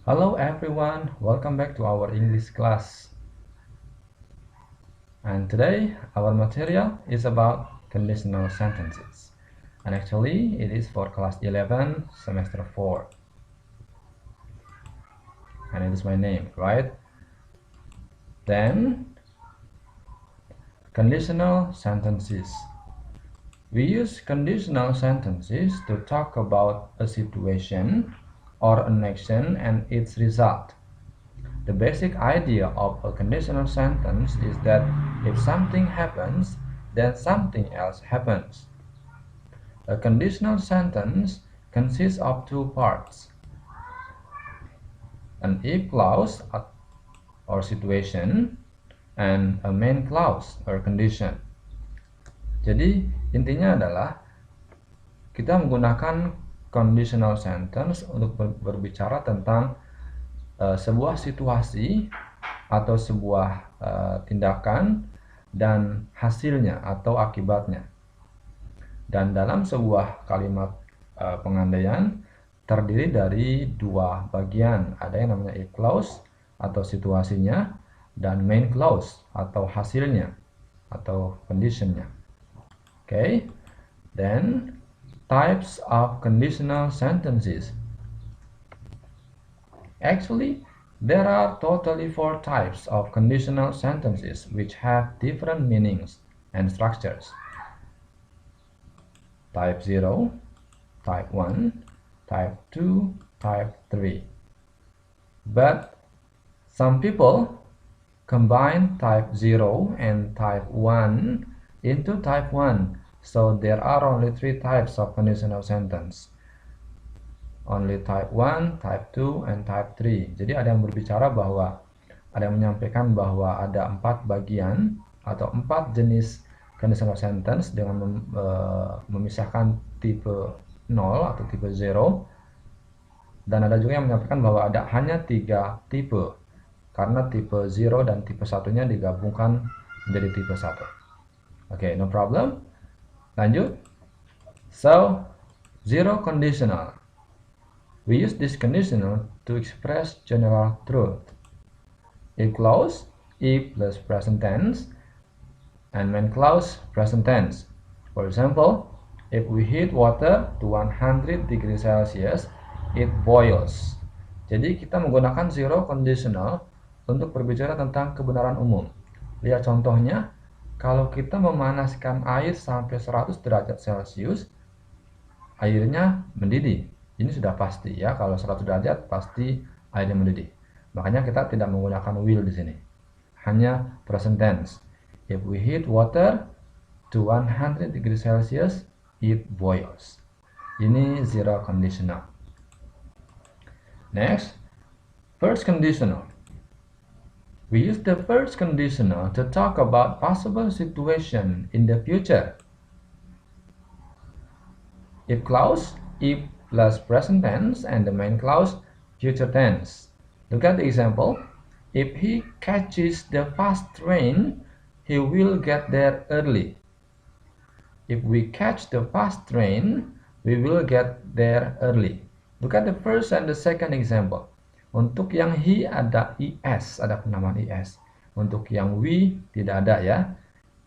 Hello everyone, welcome back to our English class. And today our material is about conditional sentences. And actually it is for class 11, semester 4. And it is my name, right? Then, conditional sentences. We use conditional sentences to talk about a situation or an action and its result. The basic idea of a conditional sentence is that if something happens, then something else happens. A conditional sentence consists of two parts: an if clause or situation and a main clause or condition. Jadi intinya adalah kita menggunakan conditional sentence untuk berbicara tentang sebuah situasi atau sebuah tindakan dan hasilnya atau akibatnya. Dan dalam sebuah kalimat pengandaian terdiri dari dua bagian. Ada yang namanya if clause atau situasinya dan main clause atau hasilnya atau conditionnya. Okay, then types of conditional sentences. Actually, there are totally 4 types of conditional sentences which have different meanings and structures. Type 0, type 1, type 2, type 3. But some people combine type 0 and type 1 into type 1, so there are only 3 types of conditional sentence. Only type 1, type 2, and type 3. Jadi ada yang berbicara bahwa, ada yang menyampaikan bahwa ada 4 bagian atau 4 jenis conditional sentence dengan memisahkan tipe 0 atau tipe 0. Dan ada juga yang menyampaikan bahwa ada hanya 3 tipe, karena tipe 0 dan tipe 1-nya digabungkan menjadi tipe 1. Okay, no problem. Lanjut. So, zero conditional. We use this conditional to express general truth. If clause, if plus present tense, and main clause, present tense. For example, if we heat water to 100 degrees Celsius, it boils. Jadi kita menggunakan zero conditional untuk berbicara tentang kebenaran umum. Lihat contohnya, kalau kita memanaskan air sampai 100 derajat Celcius, airnya mendidih. Ini sudah pasti ya, kalau 100 derajat pasti airnya mendidih. Makanya kita tidak menggunakan will di sini. Hanya present tense. If we heat water to 100 degrees Celsius, it boils. Ini zero conditional. Next, first conditional. We use the first conditional to talk about possible situation in the future. If clause, if plus present tense, and the main clause, future tense. Look at the example. If he catches the fast train, he will get there early. If we catch the fast train, we will get there early. Look at the first and the second example. Untuk yang he ada is, ada penamaan is. Untuk yang we tidak ada ya.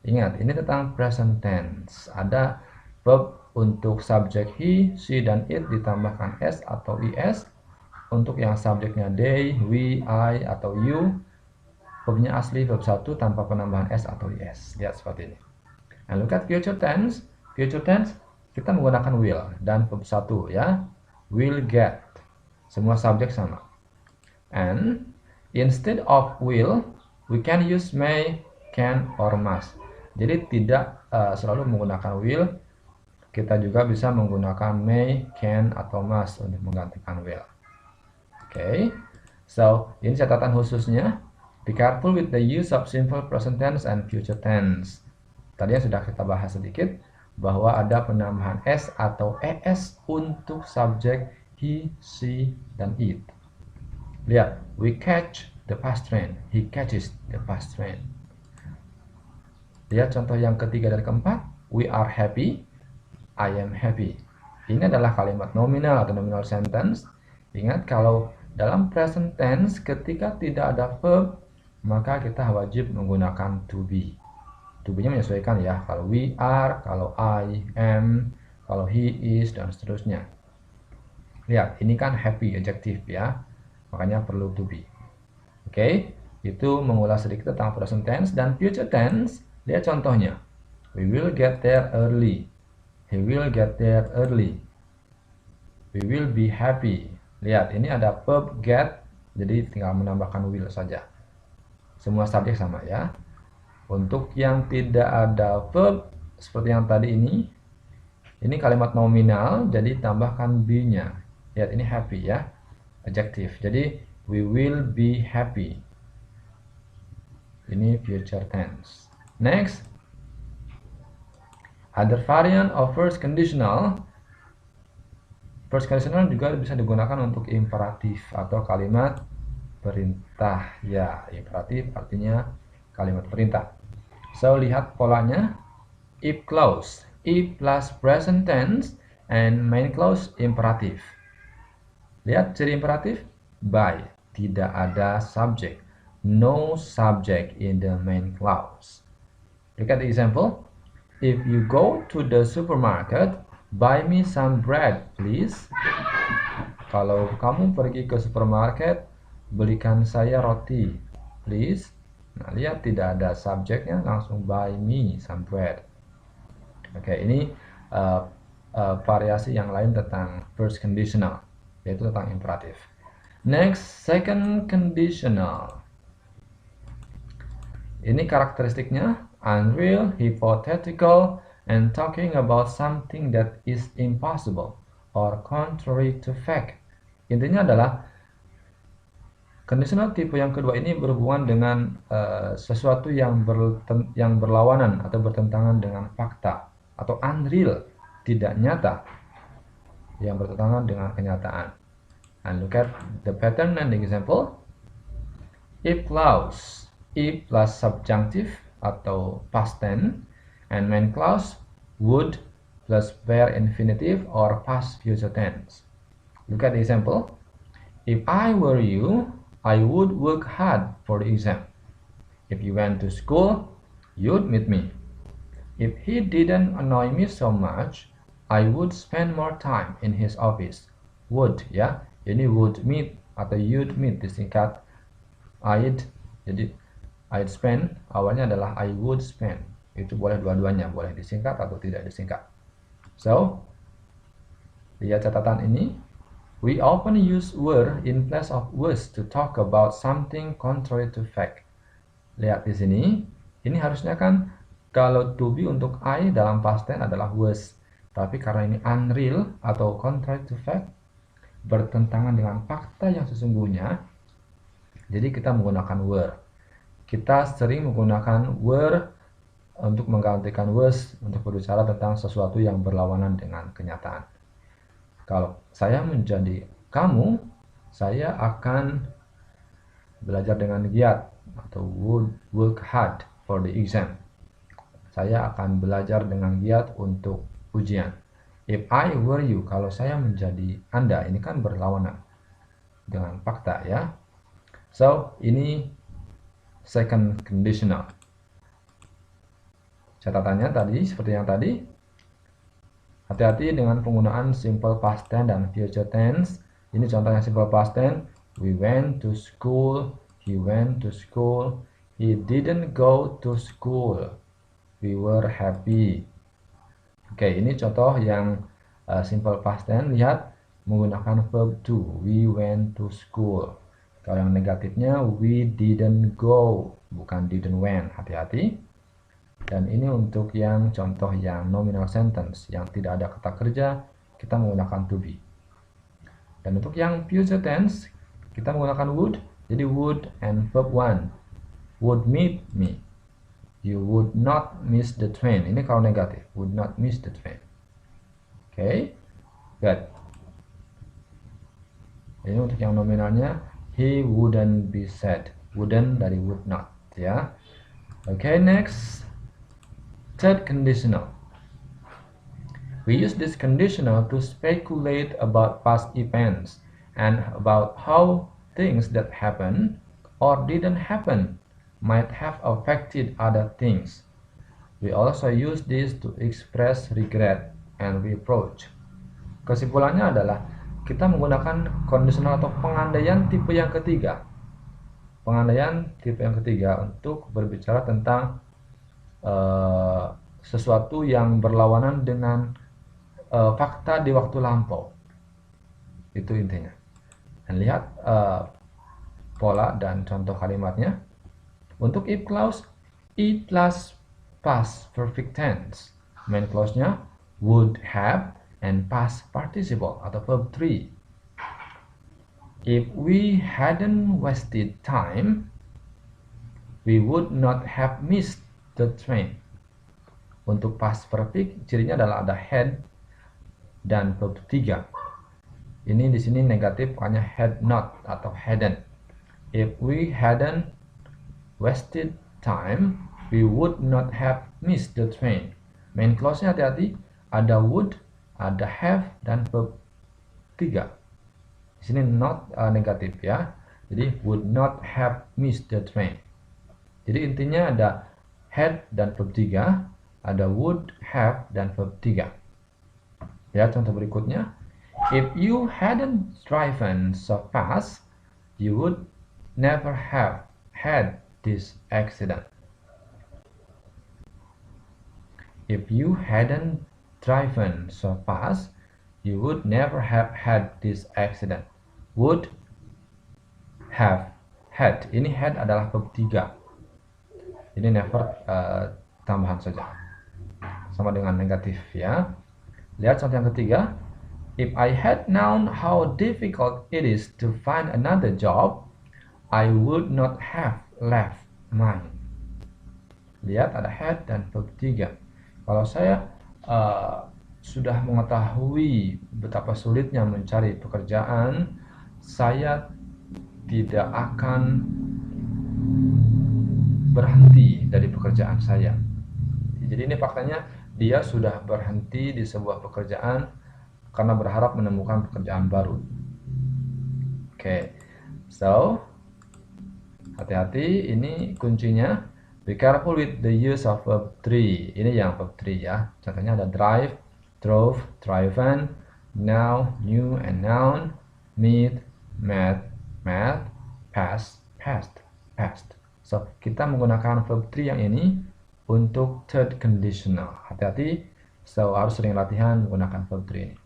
Ingat, ini tentang present tense. Ada verb untuk subjek he, she, dan it ditambahkan s atau is. Untuk yang subjeknya they, we, I, atau you, verbnya asli verb 1 tanpa penambahan s atau is. Lihat seperti ini. And look at future tense. Future tense kita menggunakan will dan verb 1 ya. Will get. Semua subjek sama. And instead of will, we can use may, can, or must. Jadi tidak selalu menggunakan will. Kita juga bisa menggunakan may, can, atau must untuk menggantikan will. Okay, so ini catatan khususnya. Be careful with the use of simple present tense and future tense. Tadi yang sudah kita bahas sedikit, bahwa ada penambahan s atau es untuk subjek he, she, dan it. Lihat, we catch the fast train. He catches the fast train. Lihat contoh yang ketiga dan keempat. We are happy. I am happy. Ini adalah kalimat nominal atau nominal sentence. Ingat, kalau dalam present tense ketika tidak ada verb, maka kita wajib menggunakan to be. To be-nya menyesuaikan ya, kalau we are, kalau I am, kalau he is, dan seterusnya. Lihat, ini kan happy adjective ya, makanya perlu to be. Oke, itu mengulas sedikit tentang present tense. Dan future tense, lihat contohnya. We will get there early. He will get there early. We will be happy. Lihat, ini ada verb get, jadi tinggal menambahkan will saja. Semua subjek sama ya. Untuk yang tidak ada verb, seperti yang tadi ini kalimat nominal, jadi tambahkan be-nya. Lihat, ini happy ya, adjective. Jadi, we will be happy. Ini future tense. Next, other variant of first conditional. First conditional juga bisa digunakan untuk imperatif atau kalimat perintah. Ya, imperatif artinya kalimat perintah. So, lihat polanya. If clause, if plus present tense, and main clause imperatif. Lihat ciri imperatif. By, tidak ada subject. No subject in the main clause. Look at the example. If you go to the supermarket, buy me some bread, please. Kalau kamu pergi ke supermarket, belikan saya roti, please. Nah, lihat tidak ada subjeknya, langsung buy me some bread. Oke, ini variasi yang lain tentang first conditional, yaitu tentang imperatif. Next, second conditional. Ini karakteristiknya unreal, hypothetical, and talking about something that is impossible or contrary to fact. Intinya adalah conditional tipe yang kedua ini berhubungan dengan sesuatu yang berlawanan atau bertentangan dengan fakta, atau unreal, tidak nyata, yang bertentangan dengan kenyataan. And look at the pattern and the example. If clause, if plus subjunctive atau past tense, and main clause would plus bare infinitive or past future tense. Look at the example. If I were you, I would work hard for the exam. If you went to school, you'd meet me. If he didn't annoy me so much, I would spend more time in his office. Would ya, ini would meet atau you'd meet disingkat I'd. Jadi I'd spend awalnya adalah I would spend. Itu boleh dua-duanya, boleh disingkat atau tidak disingkat. So, lihat catatan ini. We often use were in place of was to talk about something contrary to fact. Lihat di sini, ini harusnya kan kalau to be untuk I dalam past tense adalah was. Tapi karena ini unreal atau contrary to fact, bertentangan dengan fakta yang sesungguhnya, jadi kita menggunakan were. Kita sering menggunakan were untuk menggantikan was untuk berbicara tentang sesuatu yang berlawanan dengan kenyataan. Kalau saya menjadi kamu, saya akan belajar dengan giat atau would work hard for the exam. Saya akan belajar dengan giat untuk ujian. If I were you, kalau saya menjadi Anda, ini kan berlawanan dengan fakta ya. So, ini second conditional. Catatannya tadi seperti yang tadi. Hati-hati dengan penggunaan simple past tense dan future tense. Ini contohnya simple past tense. We went to school. He went to school. He didn't go to school. We were happy. Oke, ini contoh yang simple past tense. Lihat, menggunakan verb to. We went to school. Kalau yang negatifnya, we didn't go. Bukan didn't went. Hati-hati. Dan ini untuk yang contoh yang nominal sentence, yang tidak ada kata kerja, kita menggunakan to be. Dan untuk yang future tense, kita menggunakan would, jadi would and verb one. Would meet me. You would not miss the train. Ini kalau negatif, would not miss the train. Oke, good. Ini untuk yang nominalnya, he wouldn't be sad. Wouldn't dari would not, ya. Oke, next. Third conditional. We use this conditional to speculate about past events and about how things that happen or didn't happen might have affected other things. We also use this to express regret and reproach. Kesimpulannya adalah kita menggunakan conditional atau pengandaian tipe yang ketiga. Pengandaian tipe yang ketiga untuk berbicara tentang sesuatu yang berlawanan dengan fakta di waktu lampau. Itu intinya. Dan lihat pola dan contoh kalimatnya. Untuk if clause, it plus past perfect tense. Main clause-nya would have and past participle atau verb 3. If we hadn't wasted time, we would not have missed the train. Untuk past perfect, cirinya adalah ada had dan verb 3. Ini di sini negatif, hanya had not atau hadn't. If we hadn't wasted time, we would not have missed the train. Main clause-nya hati-hati, ada would, ada have, dan verb 3. Di sini not negatif ya. Jadi would not have missed the train. Jadi intinya ada had dan verb 3, ada would, have, dan verb 3. Ya, contoh berikutnya. If you hadn't driven so fast, you would never have had this accident. If you hadn't driven so fast, you would never have had this accident. Would have had. Ini had adalah verb 3. Ini never tambahan saja. Sama dengan negatif ya. Lihat contoh yang ketiga. If I had known how difficult it is to find another job, I would not have left mine. Lihat ada had dan verb 3. Kalau saya sudah mengetahui betapa sulitnya mencari pekerjaan, saya tidak akan berhenti dari pekerjaan saya. Jadi ini faktanya dia sudah berhenti di sebuah pekerjaan karena berharap menemukan pekerjaan baru. Oke, so hati-hati, ini kuncinya. Be careful with the use of verb 3. Ini yang verb 3 ya. Contohnya ada drive, drove, driven, now, new, and noun, meet, met, met, past, past, past. So, kita menggunakan verb 3 yang ini untuk third conditional. Hati-hati, so harus sering latihan menggunakan verb 3 ini.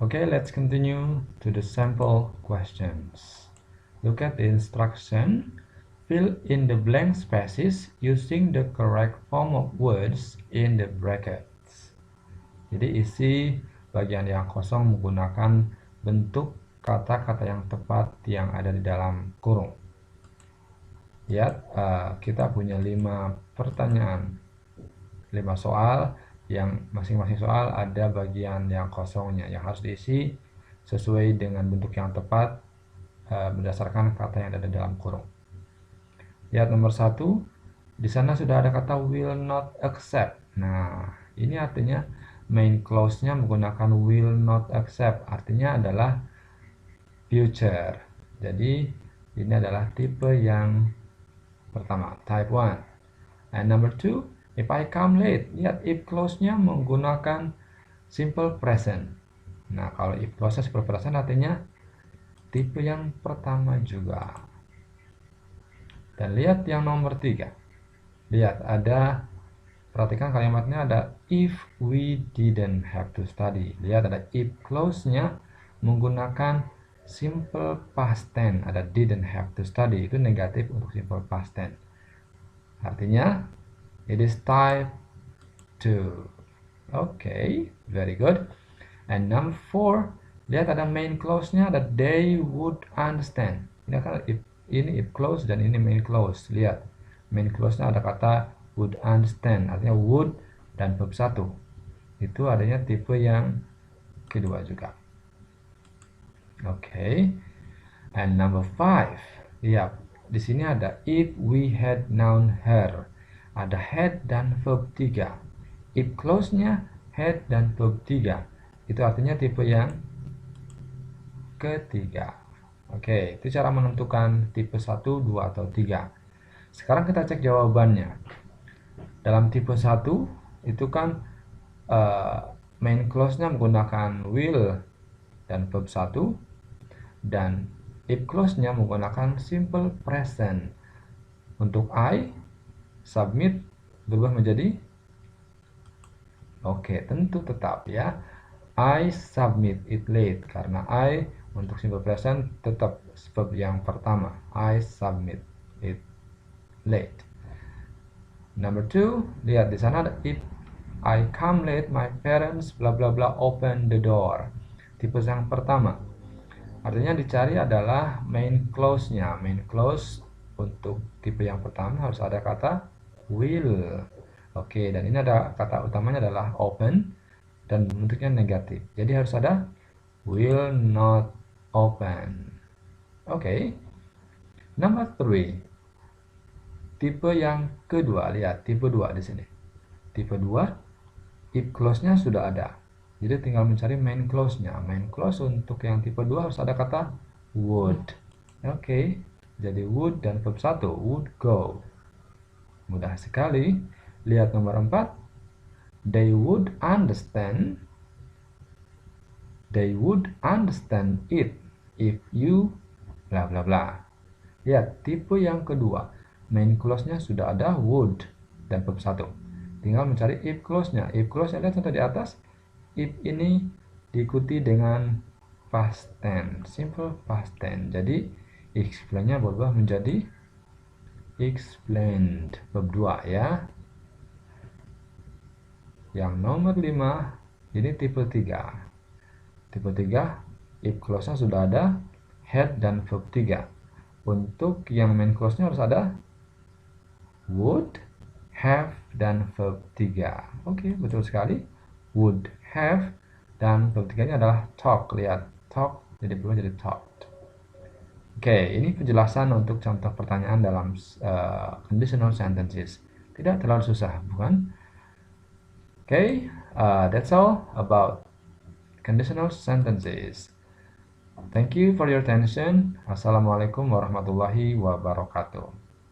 Okay, let's continue to the sample questions. Look at the instruction. Fill in the blank spaces using the correct form of words in the brackets. Jadi isi bagian yang kosong menggunakan bentuk kata-kata yang tepat yang ada di dalam kurung. Lihat, kita punya 5 pertanyaan, 5 soal, yang masing-masing soal ada bagian yang kosongnya yang harus diisi sesuai dengan bentuk yang tepat berdasarkan kata yang ada di dalam kurung. Lihat nomor 1, di sana sudah ada kata will not accept. Nah, ini artinya main clause-nya menggunakan will not accept, artinya adalah future. Jadi ini adalah tipe yang pertama, type 1. And number 2, if I come late. Lihat if clause-nya menggunakan simple present. Nah, kalau if clause-nya simple present artinya tipe yang pertama juga. Dan lihat yang nomor 3. Lihat ada, perhatikan kalimatnya ada if we didn't have to study. Lihat ada if clause-nya menggunakan simple past tense. Ada didn't have to study. Itu negatif untuk simple past tense. Artinya it is type 2. Okay, very good. And number 4, lihat ada main clause-nya, ada they would understand. Ini kan ini if clause dan ini main clause. Lihat, main clause-nya ada kata would understand, artinya would dan verb 1. Itu adanya tipe yang kedua juga. Okay. And number 5. Lihat, di sini ada if we had known her. Ada had dan verb 3. If clause-nya had dan verb 3. Itu artinya tipe yang ketiga. Oke, itu cara menentukan tipe 1, 2, atau 3. Sekarang kita cek jawabannya. Dalam tipe 1 itu kan main clause-nya menggunakan will dan verb 1, dan if clause-nya menggunakan simple present. Untuk I, submit berubah menjadi oke, tentu tetap ya. I submit it late, karena I untuk simple present tetap verb yang pertama. I submit it late. Number 2, lihat di sana ada if I come late, my parents bla bla bla open the door. Tipe yang pertama. Artinya dicari adalah main clause-nya. Main clause untuk tipe yang pertama harus ada kata will. Oke, dan ini ada kata utamanya adalah open dan bentuknya negatif. Jadi harus ada will not open. Oke. Number 3. Tipe yang kedua, lihat tipe 2 di sini. Tipe 2, if clause-nya sudah ada. Jadi tinggal mencari main clause-nya. Main clause untuk yang tipe 2 harus ada kata would. Oke. Jadi would dan verb 1, would go. Mudah sekali. Lihat nomor 4. They would understand it if you bla bla bla. Lihat tipe yang kedua. Main clause-nya sudah ada would dan verb 1. Tinggal mencari if clause-nya. If clause-nya lihat contoh di atas. If ini diikuti dengan past tense, simple past tense. Jadi explain-nya berubah menjadi explained, verb 2 ya. Yang nomor 5, ini tipe 3. Tipe 3, if clause-nya sudah ada had dan verb 3. Untuk yang main clause-nya harus ada would, have, dan verb 3. Oke, betul sekali. Would, have, dan verb 3-nya adalah talk. Lihat, talk jadi berubah jadi talked. Oke, ini penjelasan untuk contoh pertanyaan dalam conditional sentences. Tidak terlalu susah, bukan? Oke, that's all about conditional sentences. Thank you for your attention. Assalamualaikum warahmatullahi wabarakatuh.